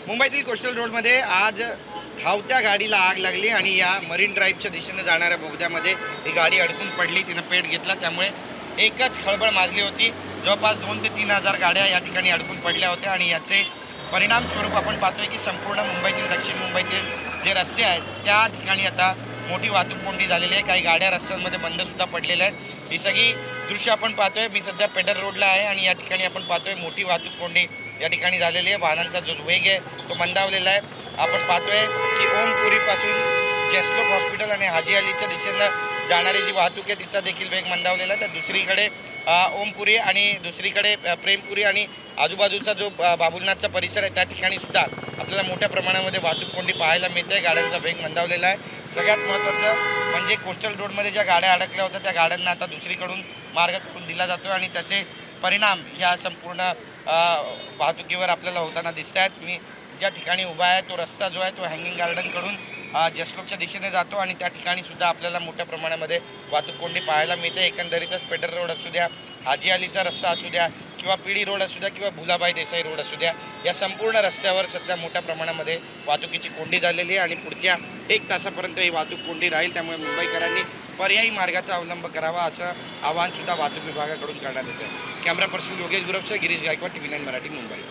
मुंबईतील कोस्टल रोडमध्ये आज धावत्या गाडीला आग लागली आणि या मरीन ड्राईव्हच्या दिशेने जाणाऱ्या बोगद्यामध्ये ही गाडी अडकून पडली. तिनं पेट घेतला, त्यामुळे एकच खळबळ माजली होती. जवळपास 2 ते 3 हजार गाड्या या ठिकाणी अडकून पडल्या होत्या आणि याचे परिणाम स्वरूप आपण पाहतोय की संपूर्ण मुंबईतील, दक्षिण मुंबईतील जे रस्ते आहेत त्या ठिकाणी आता मोठी वाहतूक कोंडी झालेली आहे. काही गाड्या रस्त्यांमध्ये बंदसुद्धा पडलेल्या आहेत. ही सगळी दृश्य आपण पाहतोय. मी सध्या पेडर रोडला आहे आणि या ठिकाणी आपण पाहतोय मोठी वाहतूक कोंडी या ठिकाणी झालेली आहे. वाहनांचा जो वेग आहे तो मंदावलेला आहे. आपण पाहतोय की ओमपुरीपासून जेस्लोक हॉस्पिटल आणि हाजी अलीच्या दिशेनं जाणारी जी वाहतूक आहे तिचा देखील वेग मंदावलेला आहे. तर दुसरीकडे ओमपुरी आणि दुसरीकडे प्रेमपुरी आणि आजूबाजूचा जो बाबुलनाथचा परिसर आहे त्या ठिकाणी सुद्धा आपल्याला मोठ्या प्रमाणामध्ये वाहतूक कोंडी पाहायला मिळते. गाड्यांचा वेग मंदावलेला आहे. सगळ्यात महत्त्वाचं म्हणजे कोस्टल रोडमध्ये ज्या गाड्या अडकल्या होत्या त्या गाड्यांना आता दुसरीकडून मार्ग करून दिला जातो आणि त्याचे परिणाम या संपूर्ण वाहतुकीवर आपल्याला होताना दिसत आहेत. मी ज्या ठिकाणी उभा आहे तो रस्ता जो आहे तो हँगिंग गार्डनकडून जेस्लोकच्या दिशेने जातो आणि त्या ठिकाणी सुद्धा आपल्याला मोठ्या प्रमाणामध्ये वाहतूक कोंडी पाहायला मिळते. एकंदरीतच पेडर रोड असू द्या, हाजी अलीचा रस्ता असू द्या किंवा पीडी रोड असू द्या किंवा भुलाबाई देसाई रोड असू द्या, या संपूर्ण रस्त्यावर सध्या मोठ्या प्रमाणामध्ये वाहतुकीची कोंडी झालेली आहे आणि पुढच्या 1 तासापर्यंत ही वाहतूक कोंडी राहील. त्यामुळे मुंबईकरांनी पर्यायी मार्गाचा अवलंब करावा असं आवाहनसुद्धा वाहतूक विभागाकडून करण्यात येतं. कॅमेरा पर्सन योगेश गुरवसह गिरीश गायकवाड, TV9 मराठी, मुंबई.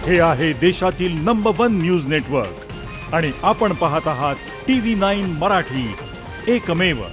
हे आहे देशातील नंबर 1 न्यूज नेटवर्क आणि आपण पाहत आहात TV9 मराठी, एकमेव.